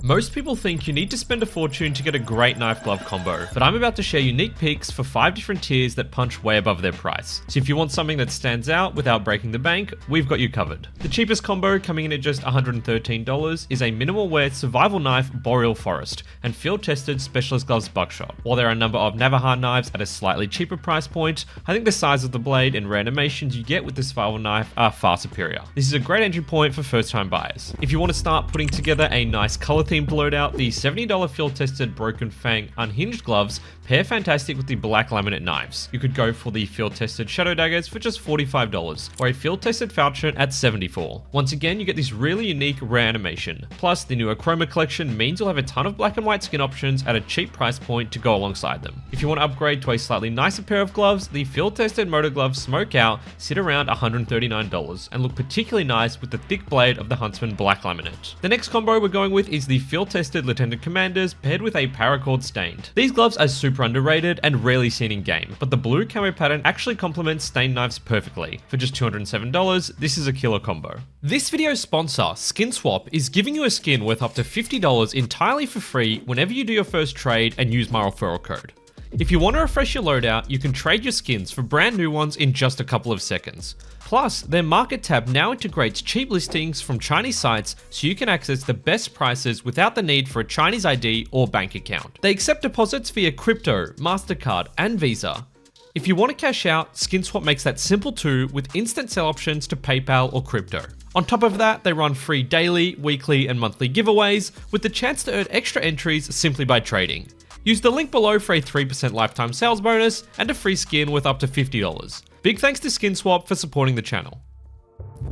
Most people think you need to spend a fortune to get a great knife-glove combo, but I'm about to share unique picks for 5 different tiers that punch way above their price. So if you want something that stands out without breaking the bank, we've got you covered. The cheapest combo, coming in at just $113, is a minimal wear survival knife Boreal Forest and field-tested specialist gloves buckshot. While there are a number of Navajo knives at a slightly cheaper price point, I think the size of the blade and rare animations you get with the survival knife are far superior. This is a great entry point for first-time buyers. If you want to start putting together a nice color-themed loadout, the $70 field-tested Broken Fang unhinged gloves pair fantastic with the black laminate knives. You could go for the field-tested Shadow Daggers for just $45, or a field-tested Falchion at $74. Once again, you get this really unique rare animation. Plus, the newer Chroma collection means you'll have a ton of black and white skin options at a cheap price point to go alongside them. If you want to upgrade to a slightly nicer pair of gloves, the field-tested Motor Gloves Smoke Out sit around $139 and look particularly nice with the thick blade of the Huntsman black laminate. The next combo we're going with is the field-tested Lieutenant Commanders paired with a paracord stained. These gloves are super underrated and rarely seen in game, but the blue camo pattern actually complements stained knives perfectly. For just $207, this is a killer combo. This video's sponsor, Skin Swap, is giving you a skin worth up to $50 entirely for free whenever you do your first trade and use my referral code. If you want to refresh your loadout, you can trade your skins for brand new ones in just a couple of seconds. Plus, their market tab now integrates cheap listings from Chinese sites so you can access the best prices without the need for a Chinese ID or bank account. They accept deposits via crypto, MasterCard, and Visa. If you want to cash out, SkinSwap makes that simple too with instant sell options to PayPal or crypto. On top of that, they run free daily, weekly, and monthly giveaways with the chance to earn extra entries simply by trading. Use the link below for a 3% lifetime sales bonus and a free skin worth up to $50. Big thanks to SkinSwap for supporting the channel.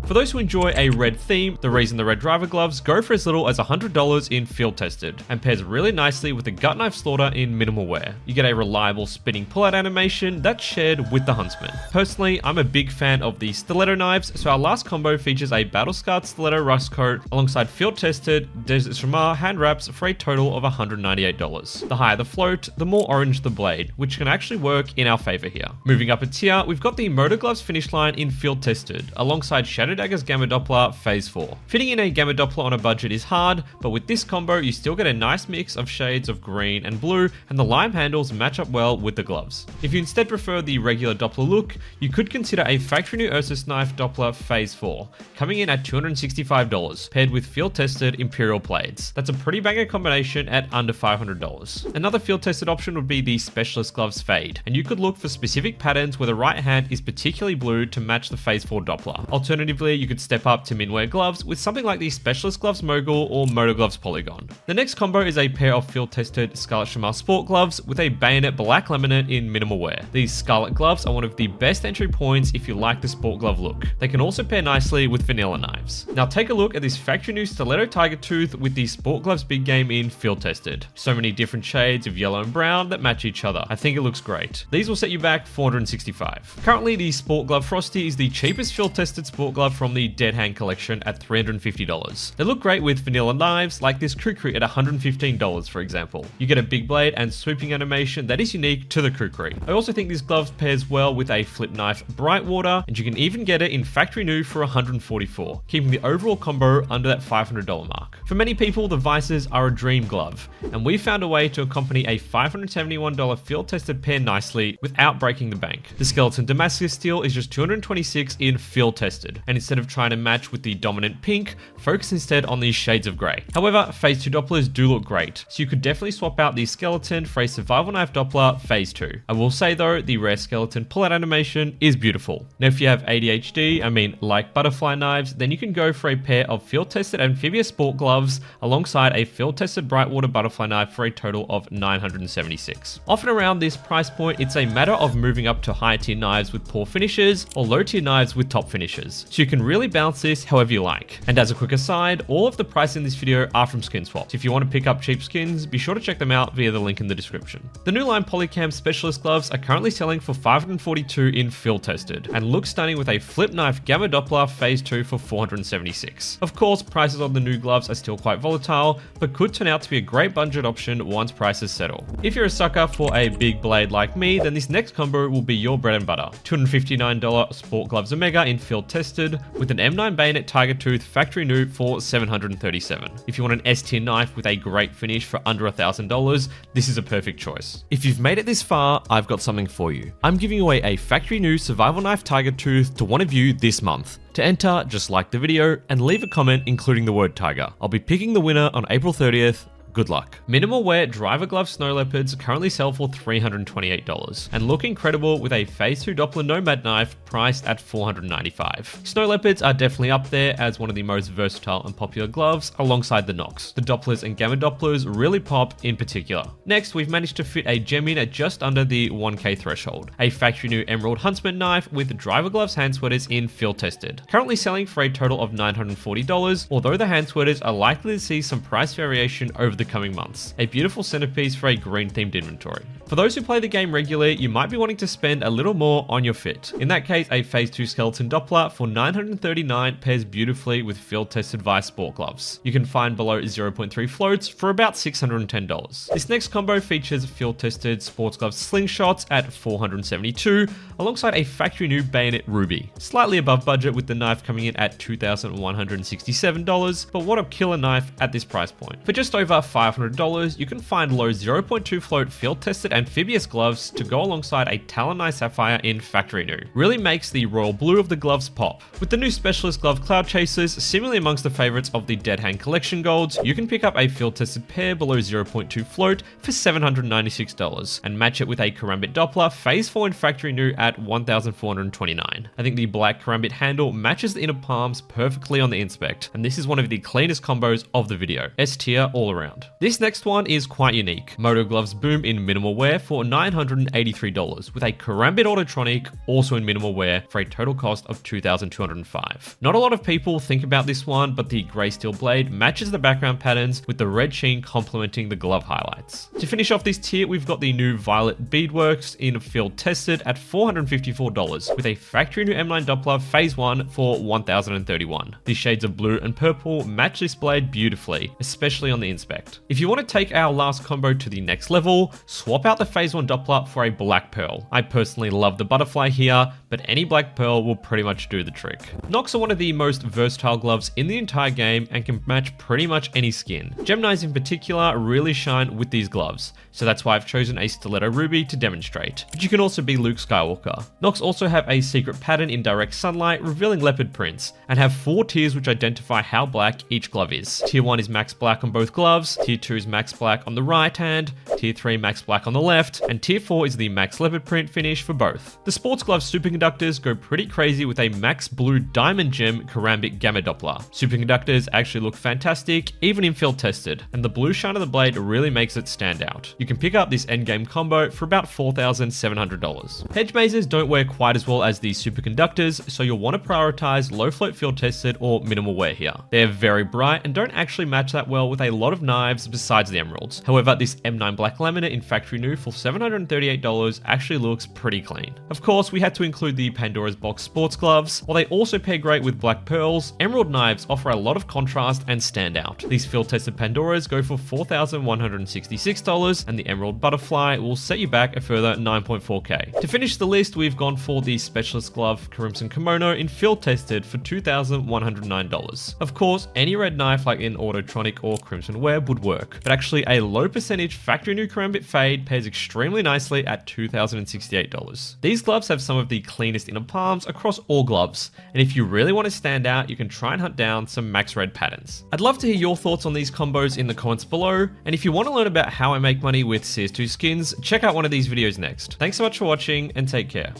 For those who enjoy a red theme, the reason the red driver gloves go for as little as $100 in field tested and pairs really nicely with the gut knife slaughter in minimal wear. You get a reliable spinning pull-out animation that's shared with the Huntsman. Personally, I'm a big fan of the stiletto knives, so our last combo features a battle-scarred stiletto rust coat alongside field tested Desert Shamar hand wraps for a total of $198. The higher the float, the more orange the blade, which can actually work in our favor here. Moving up a tier, we've got the Motor Gloves finish line in field tested alongside Shadow Dagger's Gamma Doppler Phase 4. Fitting in a Gamma Doppler on a budget is hard, but with this combo you still get a nice mix of shades of green and blue, and the lime handles match up well with the gloves. If you instead prefer the regular Doppler look, you could consider a factory new Ursus Knife Doppler Phase 4, coming in at $265, paired with field-tested Imperial blades. That's a pretty banger combination at under $500. Another field-tested option would be the Specialist Gloves Fade, and you could look for specific patterns where the right hand is particularly blue to match the Phase 4 Doppler. Alternatively, you could step up to minwear gloves with something like the Specialist Gloves Mogul or Motor Gloves Polygon. The next combo is a pair of field-tested Scarlet Shamar Sport gloves with a bayonet black laminate in minimal wear. These Scarlet gloves are one of the best entry points if you like the sport glove look. They can also pair nicely with vanilla knives. Now take a look at this factory new Stiletto Tiger Tooth with the Sport Gloves Big Game in field tested. So many different shades of yellow and brown that match each other. I think it looks great. These will set you back $465. Currently, the Sport Glove Frosty is the cheapest field tested sport glove from the Dead Hand collection at $350. They look great with vanilla knives like this Kukri at $115 for example. You get a big blade and swooping animation that is unique to the Kukri. I also think this glove pairs well with a flip knife Brightwater, and you can even get it in factory new for $144, keeping the overall combo under that $500 mark. For many people, the Vices are a dream glove, and we found a way to accompany a $571 field tested pair nicely without breaking the bank. The Skeleton Damascus Steel is just $226 in field tested, and instead of trying to match with the dominant pink, focus instead on these shades of grey. However, Phase 2 Dopplers do look great, so you could definitely swap out the Skeleton for a Survival Knife Doppler Phase 2. I will say though, the rare Skeleton pull-out animation is beautiful. Now if you have ADHD, like butterfly knives, then you can go for a pair of field-tested amphibious sport gloves alongside a field-tested Brightwater butterfly knife for a total of $976. Often around this price point, it's a matter of moving up to higher tier knives with poor finishes or low tier knives with top finishes. So you can really balance this however you like. And as a quick aside, all of the prices in this video are from SkinSwap. So if you want to pick up cheap skins, be sure to check them out via the link in the description. The new line Polycam Specialist gloves are currently selling for $542 in field tested and look stunning with a flip knife Gamma Doppler Phase 2 for $476. Of course, prices on the new gloves are still quite volatile, but could turn out to be a great budget option once prices settle. If you're a sucker for a big blade like me, then this next combo will be your bread and butter. $259 Sport Gloves Omega in field tested tested, with an M9 bayonet tiger tooth factory new for $737. If you want an S tier knife with a great finish for under $1,000, this is a perfect choice. If you've made it this far, I've got something for you. I'm giving away a factory new survival knife tiger tooth to one of you this month. To enter, just like the video and leave a comment including the word tiger. I'll be picking the winner on April 30th. Good luck. Minimal wear driver glove snow leopards currently sell for $328 and look incredible with a phase 2 Doppler nomad knife priced at $495. Snow leopards are definitely up there as one of the most versatile and popular gloves alongside the Nox. The Dopplers and Gamma Dopplers really pop in particular. Next, we've managed to fit a gem in at just under the 1K threshold. A factory new Emerald Huntsman knife with driver gloves hand sweaters in field tested. Currently selling for a total of $940, although the hand sweaters are likely to see some price variation over the coming months. A beautiful centerpiece for a green themed inventory. For those who play the game regularly, you might be wanting to spend a little more on your fit. In that case, a phase 2 skeleton Doppler for $939 pairs beautifully with field tested Vice sport gloves. You can find below 0.3 floats for about $610. This next combo features field tested sports glove slingshots at $472 alongside a factory new bayonet ruby. Slightly above budget with the knife coming in at $2,167, but what a killer knife at this price point. For just over $500, you can find low 0.2 float field tested amphibious gloves to go alongside a Talon Eye Sapphire in factory new. Really makes the royal blue of the gloves pop. With the new specialist glove Cloud Chasers, similarly amongst the favorites of the Dead Hand Collection golds, you can pick up a field tested pair below 0.2 float for $796 and match it with a Karambit Doppler phase 4 in factory new at $1,429. I think the black Karambit handle matches the inner palms perfectly on the inspect, and this is one of the cleanest combos of the video. S tier all around. This next one is quite unique. Moto Gloves Boom in minimal wear for $983 with a Karambit Autotronic also in minimal wear for a total cost of $2,205. Not a lot of people think about this one, but the grey steel blade matches the background patterns with the red sheen complementing the glove highlights. To finish off this tier, we've got the new Violet Beadworks in field tested at $454 with a factory new M9 Doppler phase 1 for $1,031. The shades of blue and purple match this blade beautifully, especially on the inspect. If you want to take our last combo to the next level, swap out the phase 1 Doppler for a black pearl. I personally love the butterfly here, but any black pearl will pretty much do the trick. Nox are one of the most versatile gloves in the entire game and can match pretty much any skin. Gemini's in particular really shine with these gloves, so that's why I've chosen a Stiletto Ruby to demonstrate. But you can also be Luke Skywalker. Nox also have a secret pattern in direct sunlight revealing leopard prints, and have 4 tiers which identify how black each glove is. Tier 1 is max black on both gloves, Tier 2 is max black on the right hand, Tier 3 max black on the left, and Tier 4 is the max leopard print finish for both. The sports glove superconductors go pretty crazy with a max blue diamond gem Karambit Gamma Doppler. Superconductors actually look fantastic even in field tested, and the blue shine of the blade really makes it stand out. You can pick up this endgame combo for about $4,700. Hedge mazes don't wear quite as well as these superconductors, so you'll want to prioritize low float field tested or minimal wear here. They're very bright and don't actually match that well with a lot of knives besides the emeralds. However, this M9 black laminate in factory new for $738 actually looks pretty clean. Of course, we had to include the Pandora's Box sports gloves. While they also pair great with black pearls, emerald knives offer a lot of contrast and stand out. These field tested Pandoras go for $4,166, and the emerald butterfly will set you back a further 9.4k. To finish the list, we've gone for the specialist glove Crimson Kimono in field tested for $2,109. Of course, any red knife like in Autotronic or Crimson Web would work, but actually a low percentage factory new Karambit Fade pairs extremely nicely at $2,068. These gloves have some of the cleanest inner palms across all gloves, and if you really want to stand out, you can try and hunt down some max red patterns. I'd love to hear your thoughts on these combos in the comments below, and if you want to learn about how I make money with CS2 skins, check out one of these videos next. Thanks so much for watching, and take care.